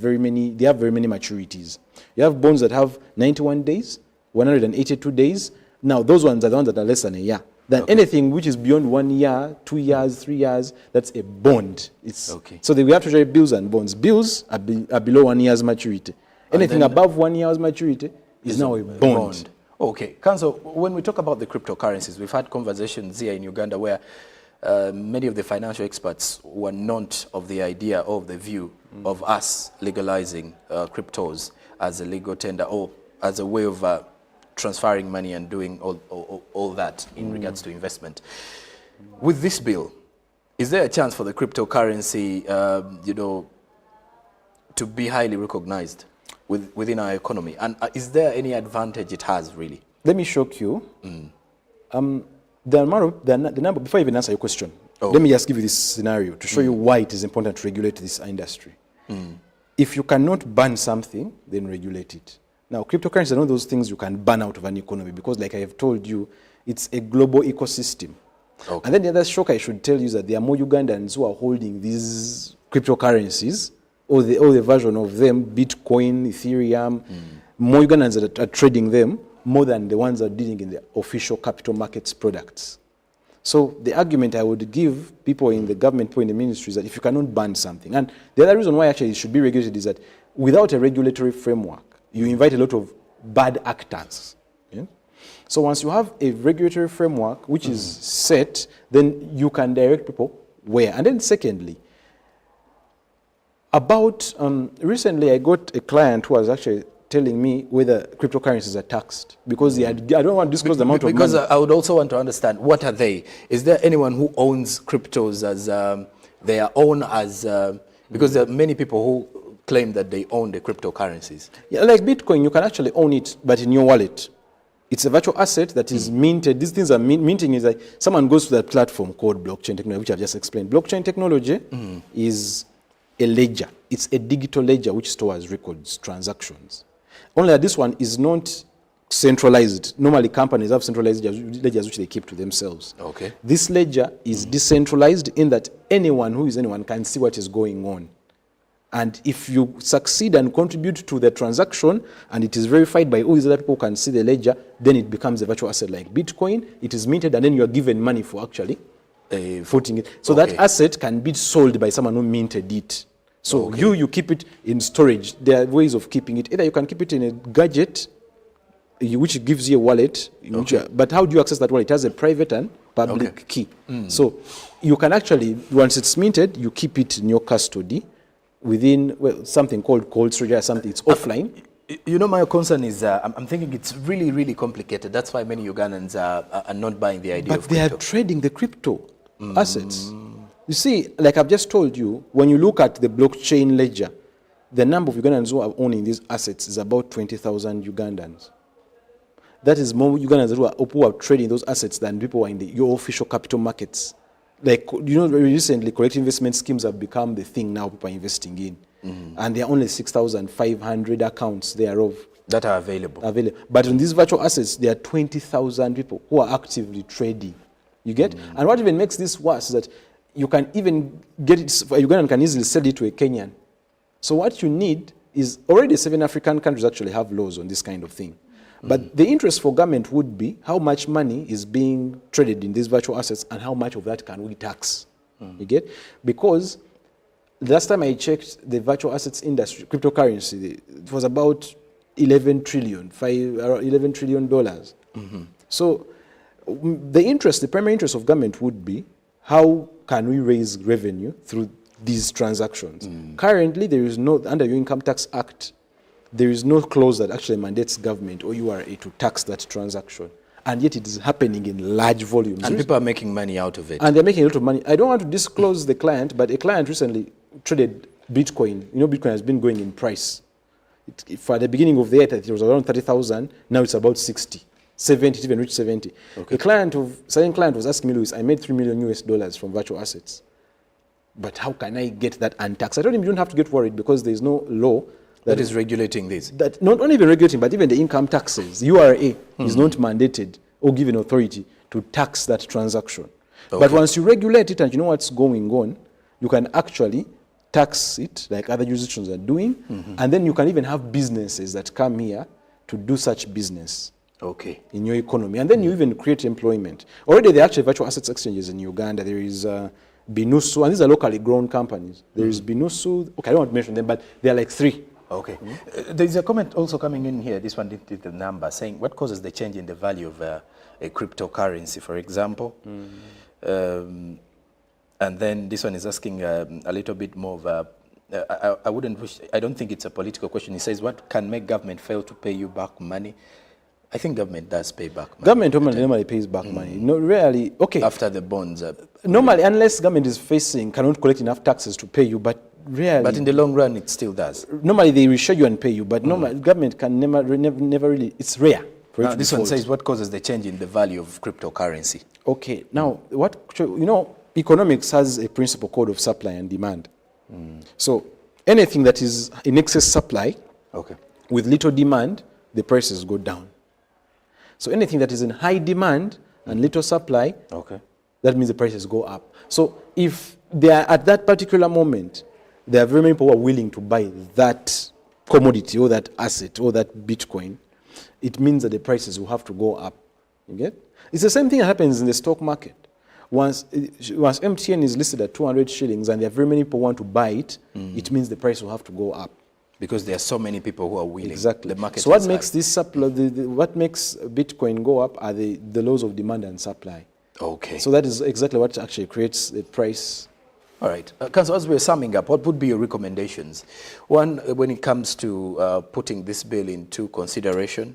they have very many maturities. You have bonds that have 91 days, 182 days. Now those ones are the ones that are less than a year. Then anything which is beyond 1 year, 2 years, 3 years, that's a bond. So we have treasury bills and bonds. Bills are below 1 year's maturity. Anything above 1 year's maturity is now a bond. Okay. Council, when we talk about the cryptocurrencies, we've had conversations here in Uganda where many of the financial experts were not of the idea or of the view of us legalizing cryptos as a legal tender or as a way of transferring money and doing all that in regards to investment. With this bill, is there a chance for the cryptocurrency, to be highly recognized within our economy? And is there any advantage it has, really? Let me shock you. The number, before I even answer your question, let me just give you this scenario to show you why it is important to regulate this industry. If you cannot ban something, then regulate it. Now, cryptocurrencies are not those things you can ban out of an economy because, like I have told you, it's a global ecosystem. And then the other shock I should tell you is that there are more Ugandans who are holding these cryptocurrencies, or the version of them, Bitcoin, Ethereum, more Ugandans that are trading them more than the ones that are dealing in the official capital markets products. So the argument I would give people in the government, people in the ministry, is that if you cannot ban something, and the other reason why actually it should be regulated is that without a regulatory framework, you invite a lot of bad actors. Yeah? So once you have a regulatory framework which is set, then you can direct people where. And then secondly, recently I got a client who was actually telling me whether cryptocurrencies are taxed because I don't want to disclose the amount of money. Because I would also want to understand, what are they? Is there anyone who owns cryptos as their own because there are many people who claim that they own the cryptocurrencies? Yeah, like Bitcoin, you can actually own it, but in your wallet. It's a virtual asset that is minted. These things are minting is like someone goes to that platform called blockchain technology, which I've just explained. Blockchain technology is a ledger. It's a digital ledger which stores records, transactions. Only that this one is not centralized. Normally companies have centralized ledgers which they keep to themselves. Okay. This ledger is decentralized in that anyone who is anyone can see what is going on. And if you succeed and contribute to the transaction and it is verified by all these other people who can see the ledger, then it becomes a virtual asset like Bitcoin. It is minted and then you are given money for actually putting it. So that asset can be sold by someone who minted it. So you keep it in storage. There are ways of keeping it. Either you can keep it in a gadget, which gives you a wallet. But how do you access that wallet? It has a private and public key. So you can actually, once it's minted, you keep it in your custody within something called cold storage or something. It's offline. You know, my concern is I'm thinking it's really, really complicated. That's why many Ugandans are not buying the idea of crypto. But they are trading the crypto assets. You see, like I've just told you, when you look at the blockchain ledger, the number of Ugandans who are owning these assets is about 20,000 Ugandans. That is more Ugandans who are trading those assets than people who are in your official capital markets. Like, very recently, collective investment schemes have become the thing now people are investing in. And there are only 6,500 accounts thereof that are available. But on these virtual assets, there are 20,000 people who are actively trading. You get? And what even makes this worse is that you can even get it, a Ugandan can easily sell it to a Kenyan. So what you need is, already 7 African countries actually have laws on this kind of thing. But the interest for government would be how much money is being traded in these virtual assets and how much of that can we tax. You get? Because the last time I checked the virtual assets industry, cryptocurrency, it was about $11 trillion. So the primary interest of government would be how can we raise revenue through these transactions. Currently, there is no, under your Income Tax Act, there is no clause that actually mandates government or URA to tax that transaction. And yet it is happening in large volumes. And people are making money out of it. And they're making a lot of money. I don't want to disclose the client, but a client recently traded Bitcoin. You know, Bitcoin has been going in price. For the beginning of the year, it was around 30,000. Now it's about 60, 70, it even reached 70. Okay. Certain client was asking me, Louis, I made $3 million US from virtual assets. But how can I get that untaxed? I told him you don't have to get worried because there's no law that is regulating this. That not only even regulating, but even the income taxes. URA is not mandated or given authority to tax that transaction. Okay. But once you regulate it and you know what's going on, you can actually tax it like other jurisdictions are doing, and then you can even have businesses that come here to do such business. Okay. In your economy, and then you even create employment. Already there are actually virtual assets exchanges in Uganda. There is Binusu, and these are locally grown companies. There is Binusu, okay, I don't want to mention them, but there are like 3. Okay. There's a comment also coming in here, this one didn't the number, saying what causes the change in the value of a cryptocurrency, for example. And then this one is asking a little bit more of a, I don't think it's a political question. He says, what can make government fail to pay you back money? I think government does pay back money. Government normally pays back money. No, rarely, okay. After the bonds. Normally, unless government is cannot collect enough taxes to pay you, but rarely. But in the long run, it still does. Normally, they reschedule and pay you, but normally, government can never really, it's rare. Now, this one says, what causes the change in the value of cryptocurrency? Okay, now, economics has a principle called of supply and demand. So, anything that is in excess supply, with little demand, the prices go down. So anything that is in high demand and little supply, that means the prices go up. So if they are at that particular moment, there are very many people who are willing to buy that commodity or that asset or that Bitcoin, it means that the prices will have to go up. You get? It's the same thing that happens in the stock market. Once MTN is listed at 200 shillings and there are very many people who want to buy it, it means the price will have to go up. Because there are so many people who are willing. Exactly. The market so what makes this supply, what makes Bitcoin go up are the laws of demand and supply. Okay. So that is exactly what actually creates the price. All right. Council, as we're summing up, what would be your recommendations? One, when it comes to putting this bill into consideration,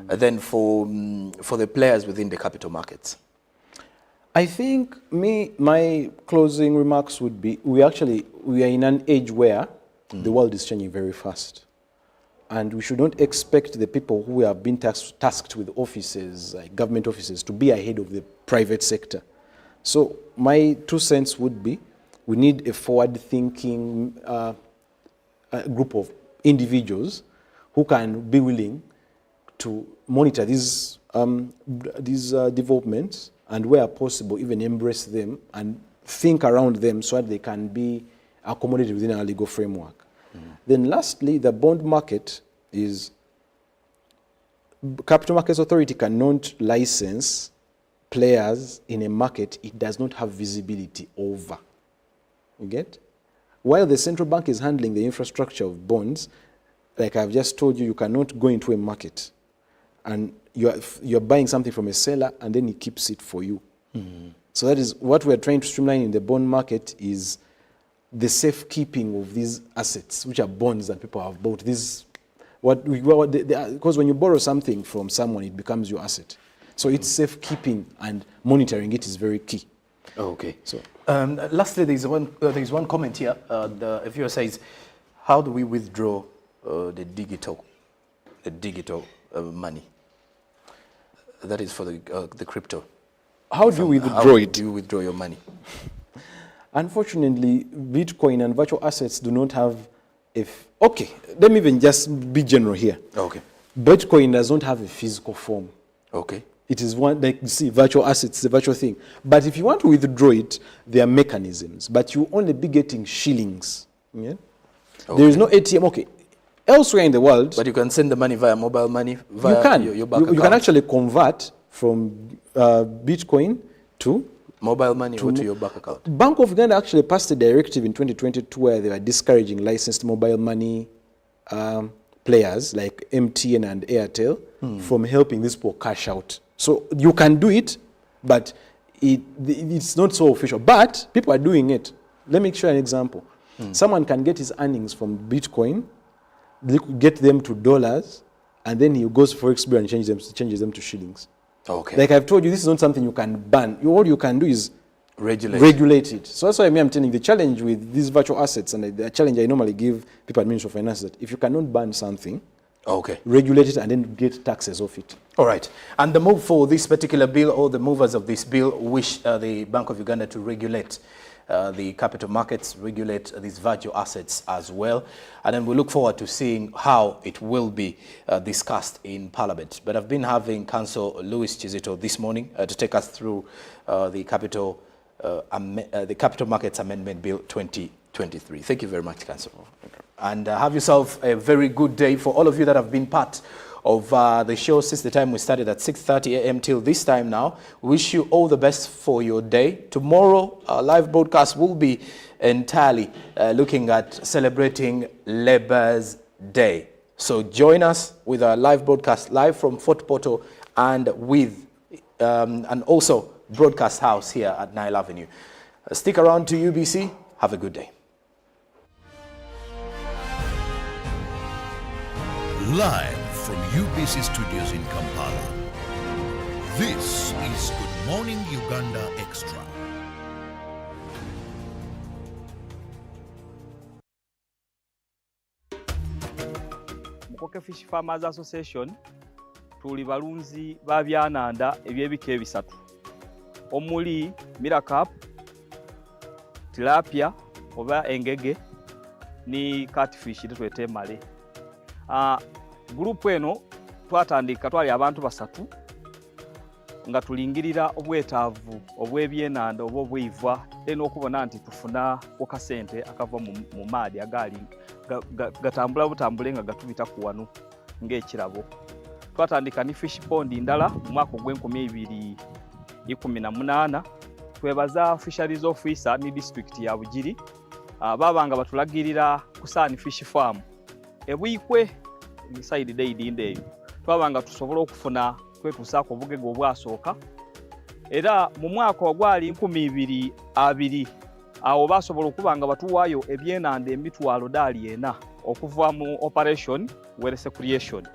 then for the players within the capital markets. I think my closing remarks would be, we are in an age where the world is changing very fast. And we should not expect the people who have been tasked with offices, like government offices, to be ahead of the private sector. So my 2 cents would be, we need a forward-thinking group of individuals who can be willing to monitor these developments and where possible, even embrace them and think around them so that they can be accommodated within our legal framework. Then lastly, the bond market is, Capital Markets Authority cannot license players in a market it does not have visibility over. You get? While the central bank is handling the infrastructure of bonds, like I've just told you, you cannot go into a market and you're buying something from a seller and then he keeps it for you. So that is what we're trying to streamline in the bond market, is the safekeeping of these assets, which are bonds that people have bought. Because when you borrow something from someone, it becomes your asset. So it's safekeeping and monitoring it is very key. Okay. So lastly, there's one comment here. The viewer says, how do we withdraw the digital money? That is for the crypto. How do you withdraw it? How do you withdraw your money? Unfortunately, Bitcoin and virtual assets do not have okay, let me even just be general here. Okay. Bitcoin does not have a physical form. Okay. It is one, like you see, virtual assets, the virtual thing. But if you want to withdraw it, there are mechanisms. But you only be getting shillings. Yeah? Okay. There is no ATM. Okay. Elsewhere in the world. But you can send the money via mobile money, via you can. Your bank account. You can actually convert from Bitcoin to mobile money or to your bank account. Bank of Uganda actually passed a directive in 2022 where they were discouraging licensed mobile money players like MTN and Airtel from helping these people cash out. So you can do it, but it's not so official. But people are doing it. Let me show you an example. Someone can get his earnings from Bitcoin, get them to dollars, and then he goes for Forex Bureau and changes them to shillings. Okay. Like I've told you, this is not something you can ban. All you can do is regulate it. So that's why I'm telling you the challenge with these virtual assets, and the challenge I normally give people at Ministry of Finance, that if you cannot ban something, regulate it and then get taxes off it. All right. And the move for this particular bill, or the movers of this bill, wish the Bank of Uganda to regulate the capital markets, regulate these virtual assets as well. And then we look forward to seeing how it will be discussed in Parliament. But I've been having Councillor Louis Chizito this morning to take us through the Capital Markets Amendment Bill 2023. Thank you very much, Councillor. And have yourself a very good day. For all of you that have been part of the show since the time we started at 6:30 a.m. till this time now, wish you all the best for your day. Tomorrow, our live broadcast will be entirely looking at celebrating Labour's Day. So join us with our live broadcast live from Fort Portal and with and also Broadcast House here at Nile Avenue. Stick around to UBC. Have a good day. Live from UBC Studios in Kampala, this is Good Morning Uganda Extra. Mukoke Fish Farmers Association tuli balunzi ba byananda ebyebika ebisatu omuli Miracap, tilapia oba engege ni catfish twete male. Group eno twatandika twali abantu basatu nga tulingirira obwetaavu obwebyenanda obw'obwiva eno okubona nti tufuna okasente akava mu maadi agali gatambula butambule nga gatubita ku wano ng'ekirabo. Twatandika ni fish pond ndala mu mwaka gw'e2018. Twebaza fisheries officer ni district ya Bugiri babanga batulagirira kusani fish farm ebwikwe inside day ndeyo twabanga tusobola okufuna kwetusaako obugege obwasooka era mu mwaka ogwali 2022 awo basobola okubanga batuwaayo ebyenanda emitwalo dali ena okuva mu operation werese creation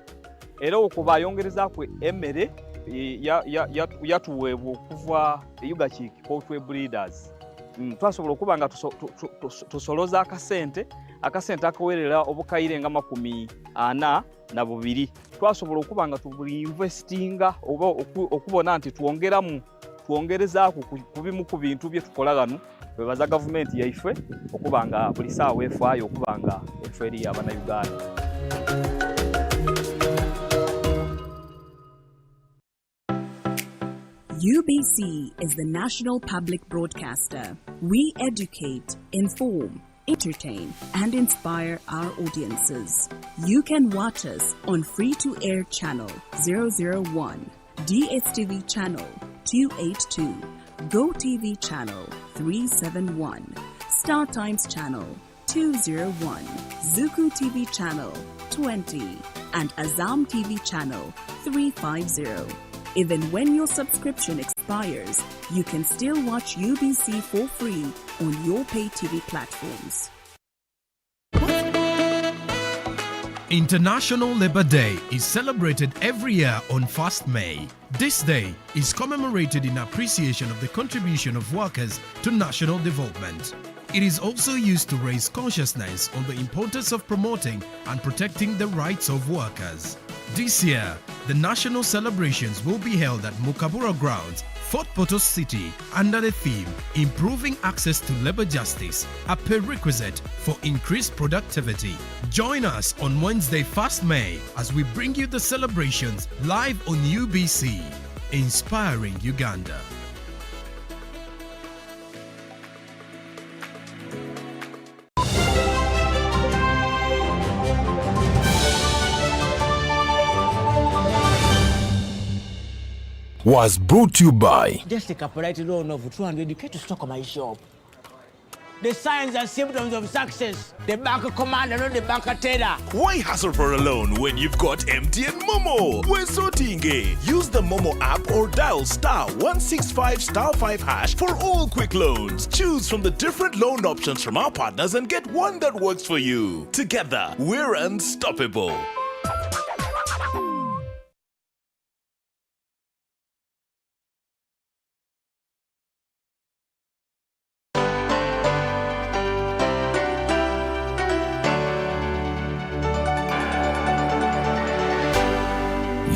era okuba yongereza ku emmere yatuweebwa okuva Ugachik Poultry Breeders. Twasobola okubanga tusoloza akasente akawerera obukayire nga 42. Twasobola okubanga tubuinvestinga oba okubona nti twongerezaako ku bimu ku bintu bye tukola gano. Bebaza gavumenti yaife okubanga buli saawa efaayo okubanga eferi y'Abannayuganda. UBC is the national public broadcaster. We educate, inform, entertain, and inspire our audiences. You can watch us on free-to-air channel 001, DSTV channel 282, GoTV channel 371, Star Times channel 201, Zuku TV channel 20, and Azam TV channel 350. Even when your subscription expires, you can still watch UBC for free on your pay TV platforms. International Labour Day is celebrated every year on 1st May. This day is commemorated in appreciation of the contribution of workers to national development. It is also used to raise consciousness on the importance of promoting and protecting the rights of workers. This year, the national celebrations will be held at Mukabura Grounds, Fort Portal City under the theme Improving Access to Labor Justice, a prerequisite for increased productivity. Join us on Wednesday, 1st May, as we bring you the celebrations live on UBC, Inspiring Uganda. Was brought to you by Just take a polite loan of 200k to stock my shop. The signs and symptoms of success. The bank commander, not the bank teller. Why hassle for a loan when you've got MTN Momo? We're sorting. Use the Momo app or dial *165*5# for all quick loans. Choose from the different loan options from our partners and get one that works for you. Together, we're unstoppable.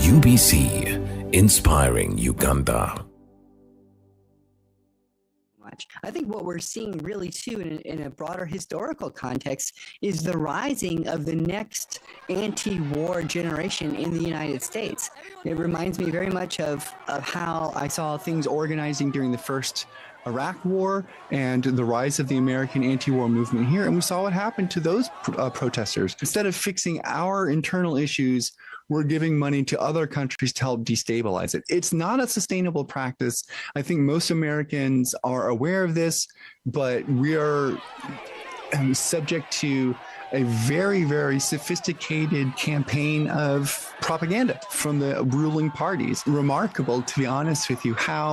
UBC, Inspiring Uganda. I think what we're seeing really too in a broader historical context is the rising of the next anti-war generation in the United States. It reminds me very much of how I saw things organizing during the first Iraq War and the rise of the American anti-war movement here. And we saw what happened to those protesters. Instead of fixing our internal issues, we're giving money to other countries to help destabilize it. It's not a sustainable practice. I think most Americans are aware of this, but we are subject to a very, very sophisticated campaign of propaganda from the ruling parties. Remarkable, to be honest with you, how